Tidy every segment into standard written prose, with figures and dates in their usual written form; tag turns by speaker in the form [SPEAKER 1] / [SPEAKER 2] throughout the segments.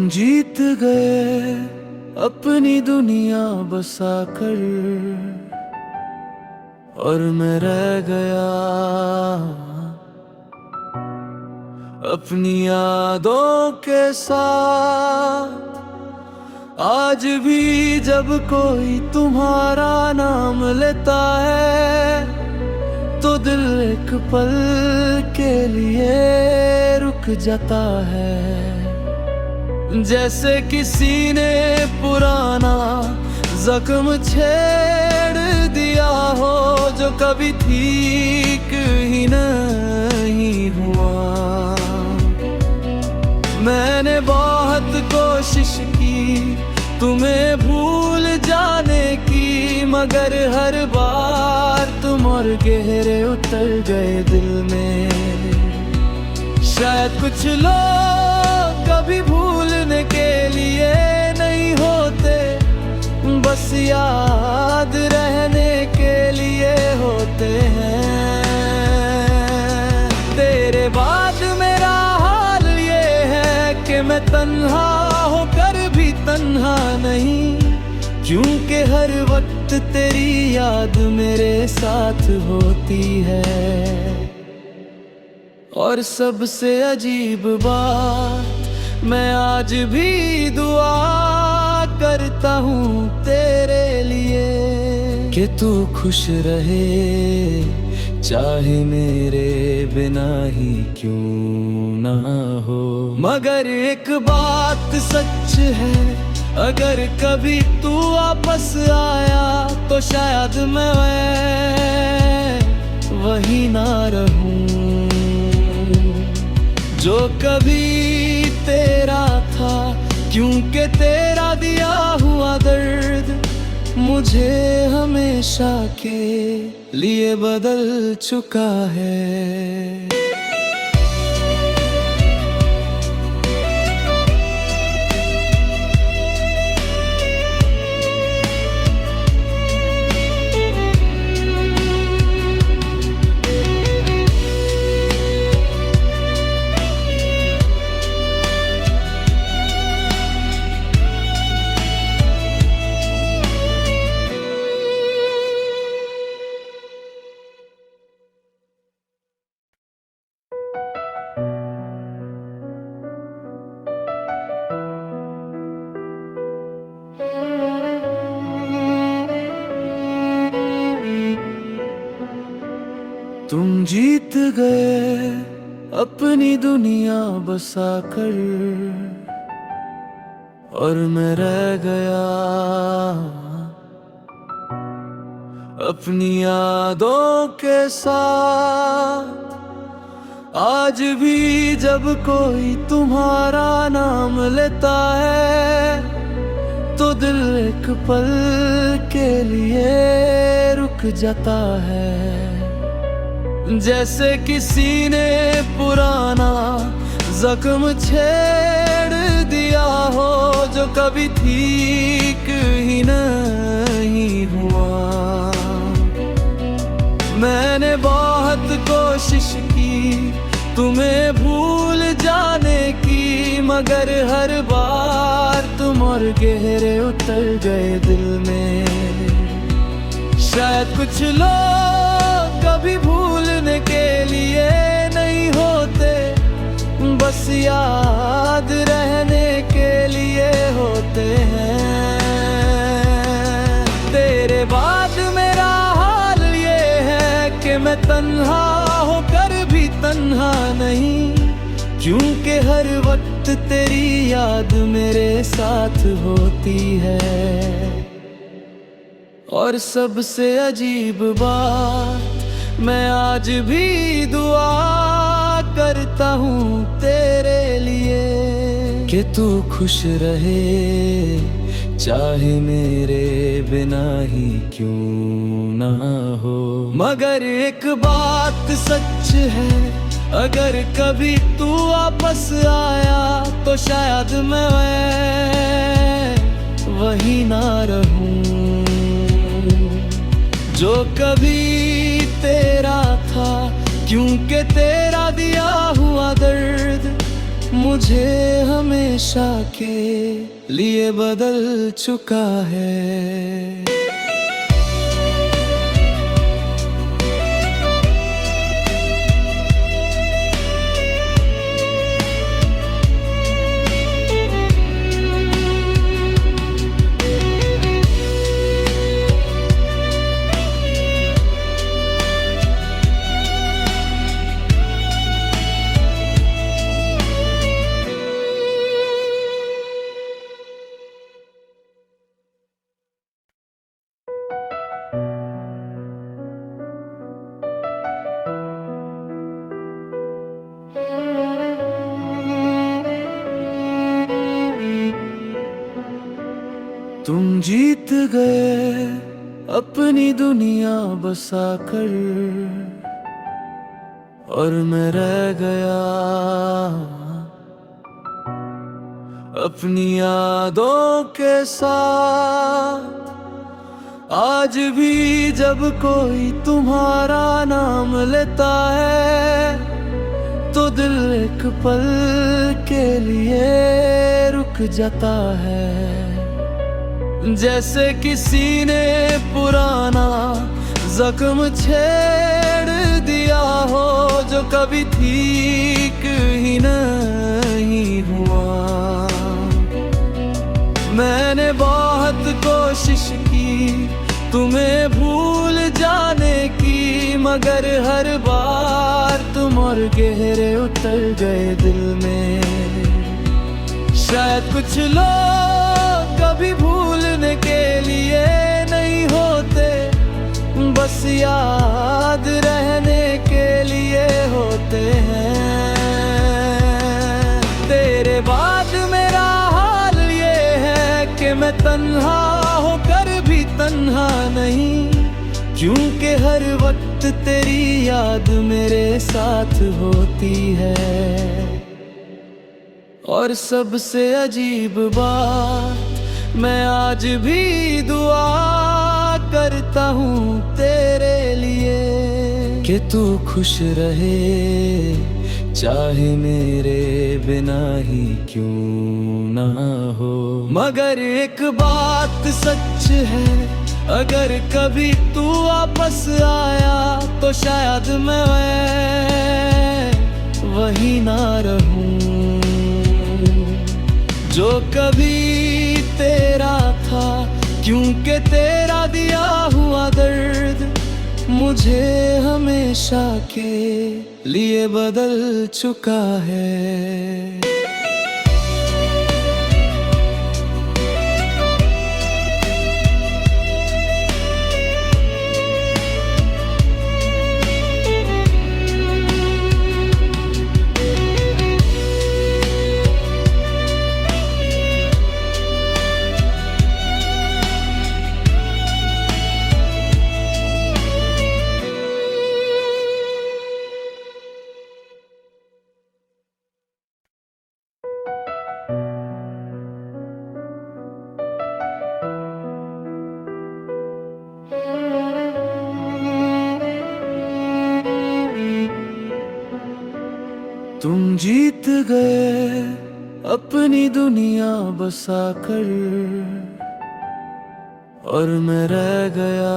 [SPEAKER 1] जीत गए अपनी दुनिया बसा कर, और मैं रह गया अपनी यादों के साथ। आज भी जब कोई तुम्हारा नाम लेता है तो दिल एक पल के लिए रुक जाता है, जैसे किसी ने पुराना जख्म छेड़ दिया हो जो कभी ठीक ही नहीं हुआ। मैंने बहुत कोशिश की तुम्हें भूल जाने की, मगर हर बार तुम और गहरे उतर गए दिल में। शायद कुछ लोग कभी भूलने के लिए नहीं होते, बस याद रहने के लिए होते हैं। तेरे बाद मेरा हाल ये है कि मैं तन्हा होकर भी तन्हा नहीं, क्योंकि हर वक्त तेरी याद मेरे साथ होती है। और सबसे अजीब बात, मैं आज भी दुआ करता हूँ तेरे लिए कि तू खुश रहे, चाहे मेरे बिना ही क्यों ना हो। मगर एक बात सच है, अगर कभी तू वापस आया तो शायद मैं वही ना रहूं जो कभी तेरा था, क्योंकि तेरा दिया हुआ दर्द मुझे हमेशा के लिए बदल चुका है। तुम जीत गए अपनी दुनिया बसा कर, और मैं रह गया अपनी यादों के साथ। आज भी जब कोई तुम्हारा नाम लेता है तो दिल एक पल के लिए रुक जाता है, जैसे किसी ने पुराना जख्म छेड़ दिया हो जो कभी ठीक ही नहीं हुआ। मैंने बहुत कोशिश की तुम्हें भूल जाने की, मगर हर बार तुम और गहरे उतर गए दिल में। शायद कुछ लोग कभी भूलने के लिए नहीं होते, बस याद रहने के लिए होते हैं। तेरे बाद मेरा हाल ये है कि मैं तन्हा होकर भी तन्हा नहीं, क्योंकि हर वक्त तेरी याद मेरे साथ होती है। और सबसे अजीब बात, मैं आज भी दुआ करता हूँ तेरे लिए कि तू खुश रहे, चाहे मेरे बिना ही क्यों ना हो। मगर एक बात सच है, अगर कभी तू वापस आया तो शायद मैं वही ना रहूं जो कभी तेरा था, क्योंकि तेरा दिया हुआ दर्द मुझे मुझे हमेशा के लिए बदल चुका है। तुम जीत गए अपनी दुनिया बसाकर, और मैं रह गया अपनी यादों के साथ। आज भी जब कोई तुम्हारा नाम लेता है तो दिल एक पल के लिए रुक जाता है। जैसे किसी ने पुराना जख्म छेड़ दिया हो जो कभी ठीक ही नहीं हुआ। मैंने बहुत कोशिश की तुम्हें भूल जाने की, मगर हर बार तुम और गहरे उतर गए दिल में। शायद कुछ लोग कभी भूलने के लिए नहीं होते, बस याद रहने के लिए होते हैं। तेरे बाद मेरा हाल ये है कि मैं तन्हा होकर भी तन्हा नहीं, क्योंकि हर वक्त तेरी याद मेरे साथ होती है। और सबसे अजीब बात, मैं आज भी दुआ करता हूँ तेरे लिए कि तू खुश रहे, चाहे मेरे बिना ही क्यों ना हो। मगर एक बात सच है, अगर कभी तू वापस आया तो शायद मैं वही ना रहूं जो कभी तेरा था, क्योंकि तेरा दिया हुआ दर्द मुझे हमेशा के लिए बदल चुका है। तुम जीत गए अपनी दुनिया बसाकर, और मैं रह गया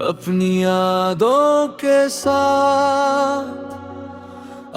[SPEAKER 1] अपनी यादों के साथ।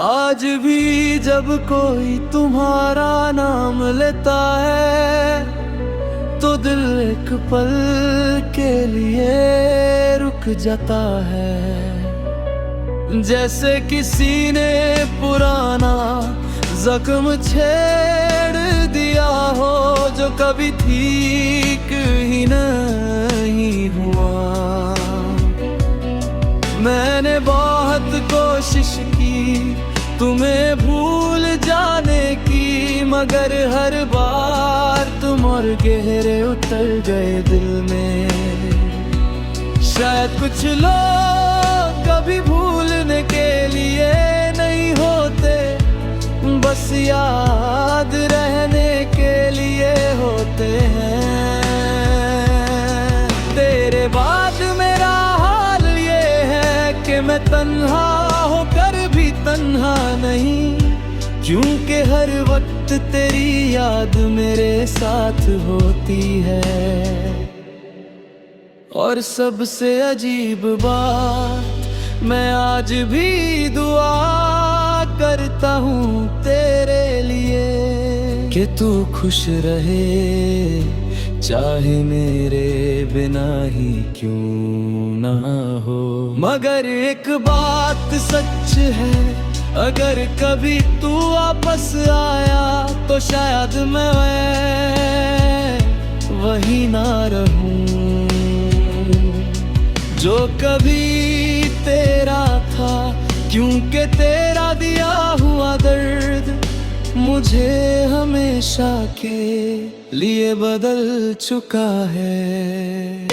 [SPEAKER 1] आज भी जब कोई तुम्हारा नाम लेता है तो दिल एक पल के लिए रुक जाता है। जैसे किसी ने पुराना जख्म छेड़ दिया हो जो कभी ठीक ही नहीं हुआ। मैंने बहुत कोशिश की तुम्हें भूल जाने की, मगर हर बार तुम और गहरे उतर गए दिल में। शायद कुछ लोग कभी भूलने के लिए नहीं होते, बस याद रहने के लिए होते हैं। तेरे बाद मेरा हाल ये है कि मैं तन्हा होकर भी तन्हा नहीं, क्योंकि हर वक्त तेरी याद मेरे साथ होती है। और सबसे अजीब बात, मैं आज भी दुआ करता हूँ तेरे लिए कि तू खुश रहे, चाहे मेरे बिना ही क्यों ना हो। मगर एक बात सच है, अगर कभी तू वापस आया तो शायद मैं वही ना रहूं जो कभी तेरा था, क्योंकि तेरा दिया हुआ दर्द मुझे हमेशा के लिए बदल चुका है।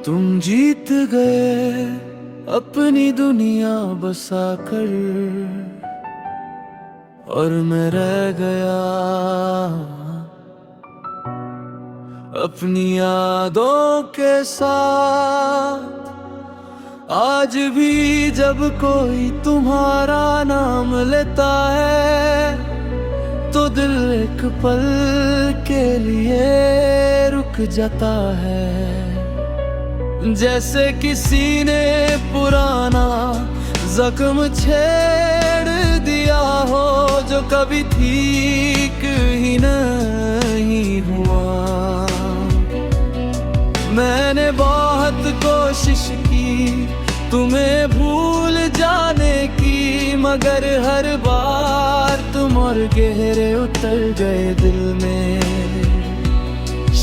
[SPEAKER 1] तुम जीत गए अपनी दुनिया बसाकर, और मैं रह गया अपनी यादों के साथ। आज भी जब कोई तुम्हारा नाम लेता है तो दिल एक पल के लिए रुक जाता है, जैसे किसी ने पुराना जख्म छेड़ दिया हो जो कभी ठीक ही नहीं हुआ। मैंने बहुत कोशिश की तुम्हें भूल जाने की, मगर हर बार तुम और गहरे उतर गए दिल में।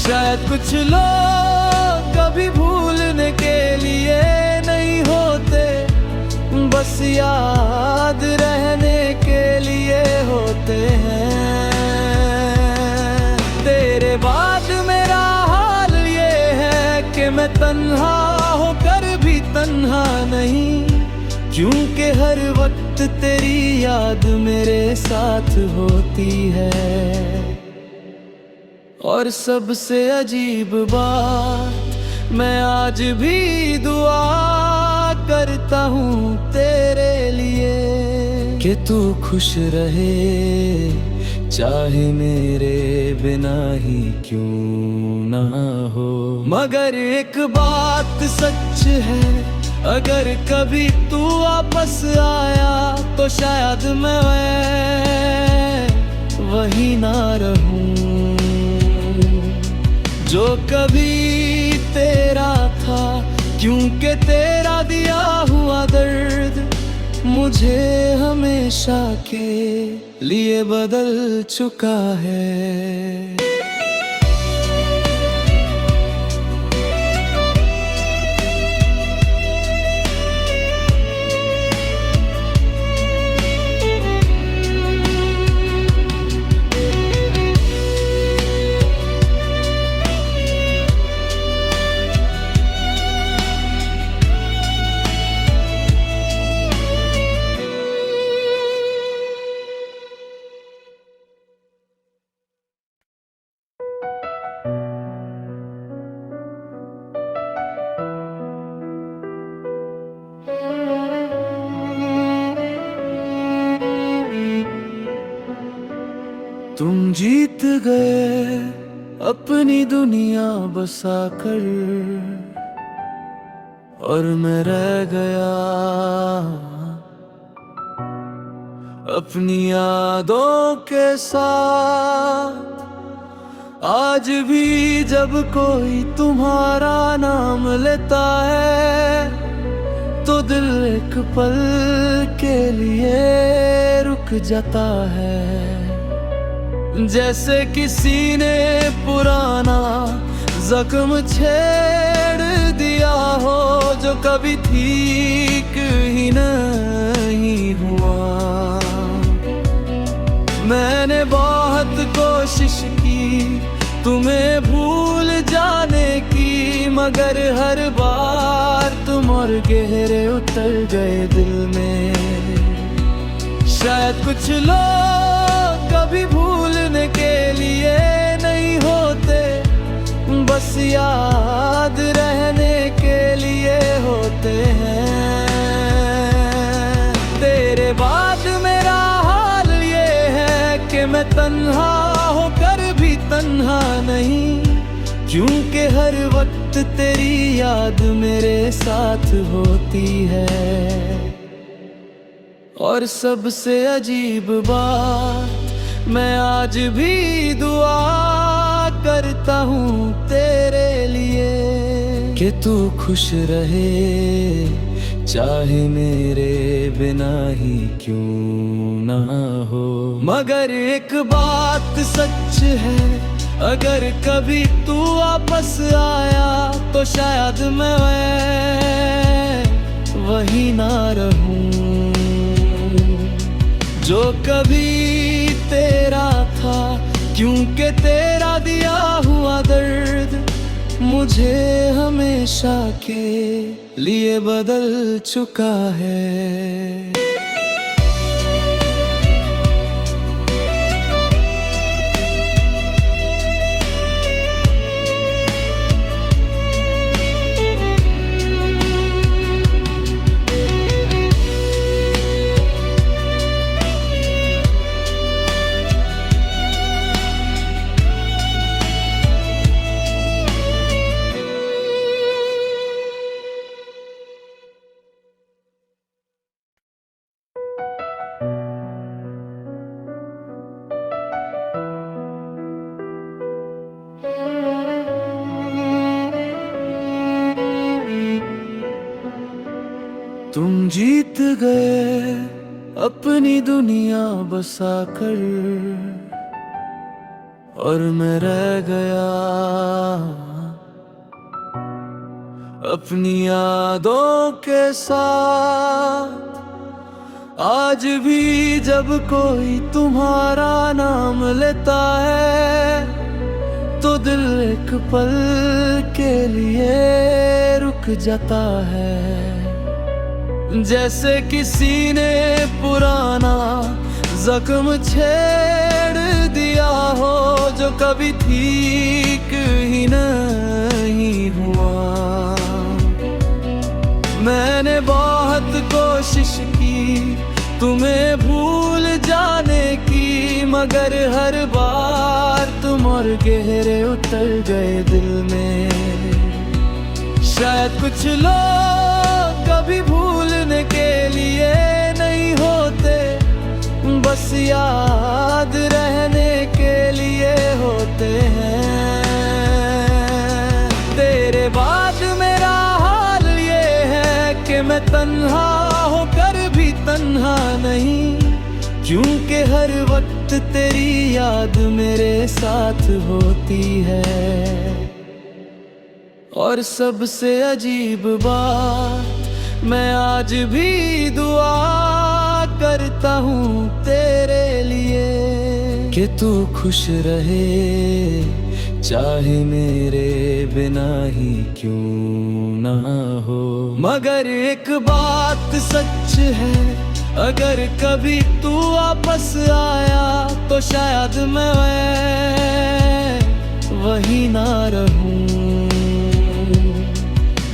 [SPEAKER 1] शायद कुछ लोग कभी भूलने के लिए नहीं होते, बस याद रहने के लिए होते हैं। तेरे बाद मेरा हाल ये है कि मैं तन्हा होकर भी तन्हा नहीं, क्योंकि हर वक्त तेरी याद मेरे साथ होती है। और सबसे अजीब बात, मैं आज भी दुआ करता हूँ तेरे लिए कि तू खुश रहे, चाहे मेरे बिना ही क्यों ना हो। मगर एक बात सच है, अगर कभी तू वापस आया तो शायद मैं वही ना रहूं जो कभी तेरा था, क्योंकि तेरा दिया हुआ दर्द मुझे हमेशा के लिए बदल चुका है। तुम जीत गए अपनी दुनिया बसाकर, और मैं रह गया अपनी यादों के साथ। आज भी जब कोई तुम्हारा नाम लेता है तो दिल एक पल के लिए रुक जाता है, जैसे किसी ने पुराना जख्म छेड़ दिया हो जो कभी ठीक ही नहीं हुआ। मैंने बहुत कोशिश की तुम्हें भूल जाने की, मगर हर बार तुम और गहरे उतर गए दिल में। शायद कुछ लोग कभी भूलने के लिए नहीं होते, बस याद रहने के लिए होते हैं। तेरे बाद मेरा हाल ये है कि मैं तन्हा होकर भी तन्हा नहीं, क्योंकि हर वक्त तेरी याद मेरे साथ होती है। और सबसे अजीब बात, मैं आज भी दुआ करता हूँ तेरे लिए कि तू खुश रहे, चाहे मेरे बिना ही क्यों ना हो। मगर एक बात सच है, अगर कभी तू वापस आया तो शायद मैं वही ना रहूं जो कभी तेरा था, क्योंकि तेरा दिया हुआ दर्द मुझे हमेशा के लिए बदल चुका है। तुम जीत गए अपनी दुनिया बसाकर, और मैं रह गया अपनी यादों के साथ। आज भी जब कोई तुम्हारा नाम लेता है तो दिल एक पल के लिए रुक जाता है। जैसे किसी ने पुराना जख्म छेड़ दिया हो जो कभी ठीक ही नहीं हुआ। मैंने बहुत कोशिश की तुम्हें भूल जाने की, मगर हर बार तुम और गहरे उतर गए दिल में। शायद कुछ लोग कभी भूलने के लिए नहीं होते, बस याद रहने के लिए होते हैं। तेरे बाद मेरा हाल ये है कि मैं तन्हा होकर भी तन्हा नहीं, क्योंकि हर वक्त तेरी याद मेरे साथ होती है। और सबसे अजीब बात, मैं आज भी दुआ करता हूँ तेरे लिए कि तू खुश रहे, चाहे मेरे बिना ही क्यों ना हो। मगर एक बात सच है, अगर कभी तू वापस आया तो शायद मैं वही ना रहूं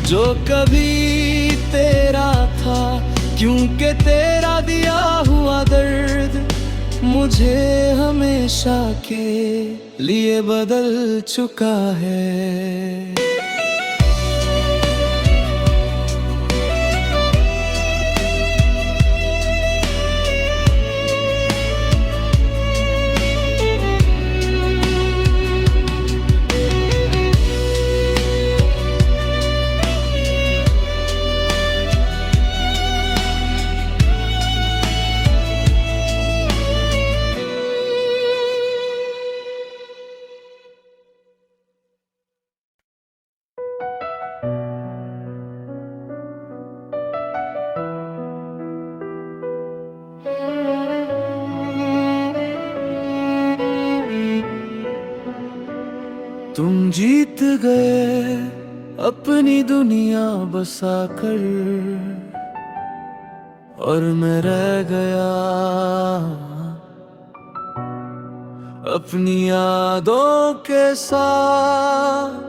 [SPEAKER 1] जो कभी तेरा था, क्योंकि तेरा दिया हुआ दर्द मुझे हमेशा के लिए बदल चुका है। तुम जीत गए अपनी दुनिया बसाकर, और मैं रह गया अपनी यादों के साथ।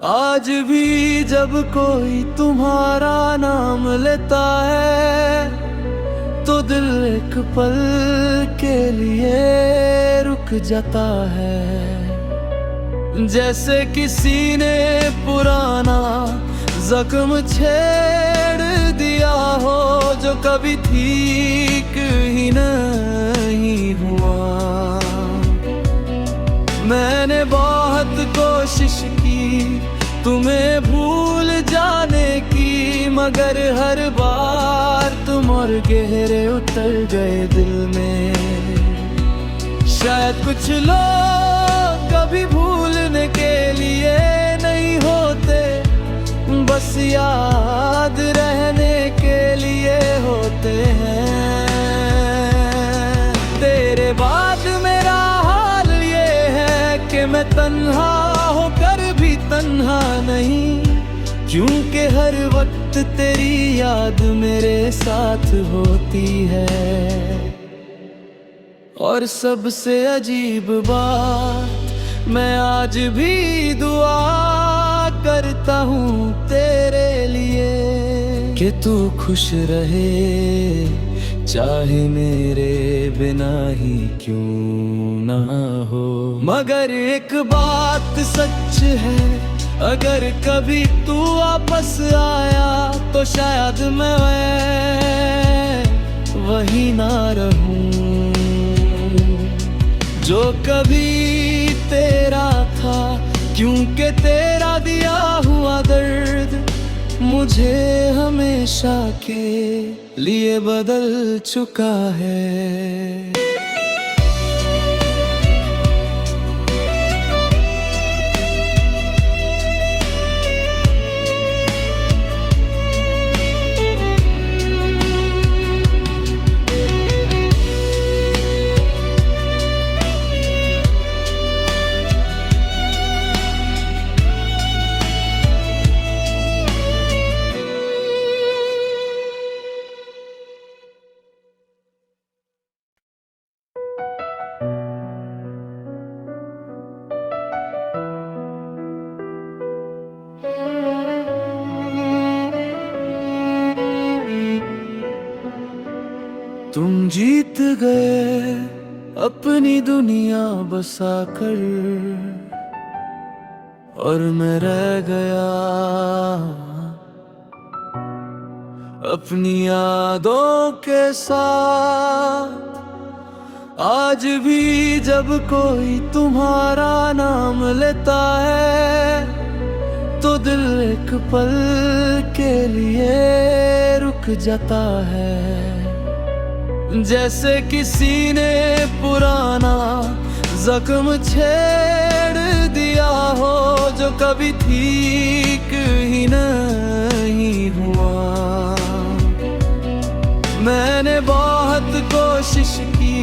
[SPEAKER 1] आज भी जब कोई तुम्हारा नाम लेता है तो दिल एक पल के लिए रुक जाता है। जैसे किसी ने पुराना जख्म छेड़ दिया हो जो कभी ठीक ही नहीं हुआ। मैंने बहुत कोशिश की तुम्हें भूल जाने की, मगर हर बार तुम और गहरे उतर गए दिल में। शायद कुछ लोग कभी भूलने के लिए नहीं होते, बस याद रहने के लिए होते हैं। तेरे बाद मेरा हाल ये है कि मैं तन्हा होकर भी तन्हा नहीं, क्योंकि हर वक्त तेरी याद मेरे साथ होती है। और सबसे अजीब बात, मैं आज भी दुआ करता हूँ तेरे लिए कि तू खुश रहे, चाहे मेरे बिना ही क्यों ना हो। मगर एक बात सच है, अगर कभी तू वापस आया तो शायद मैं वही ना रहूं जो कभी तेरा था, क्योंकि तेरा दिया हुआ दर्द मुझे हमेशा के लिए बदल चुका है। तुम जीत गए अपनी दुनिया बसाकर, और मैं रह गया अपनी यादों के साथ। आज भी जब कोई तुम्हारा नाम लेता है तो दिल एक पल के लिए रुक जाता है। जैसे किसी ने पुराना जख्म छेड़ दिया हो जो कभी ठीक ही नहीं हुआ। मैंने बहुत कोशिश की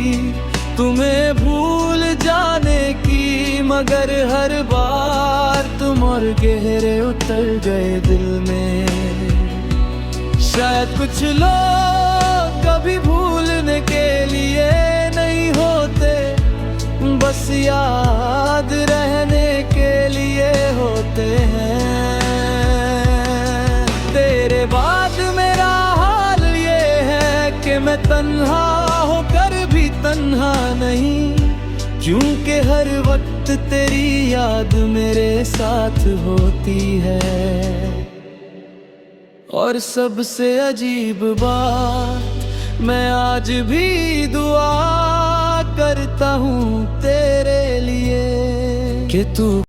[SPEAKER 1] तुम्हें भूल जाने की, मगर हर बार तुम और गहरे उतर गए दिल में। शायद कुछ लोग कभी भूलने के लिए नहीं होते, बस याद रहने के लिए होते हैं। तेरे बाद मेरा हाल ये है कि मैं तन्हा होकर भी तन्हा नहीं, क्योंकि हर वक्त तेरी याद मेरे साथ होती है। और सबसे अजीब बात, मैं आज भी दुआ करता हूँ तेरे लिए कि तू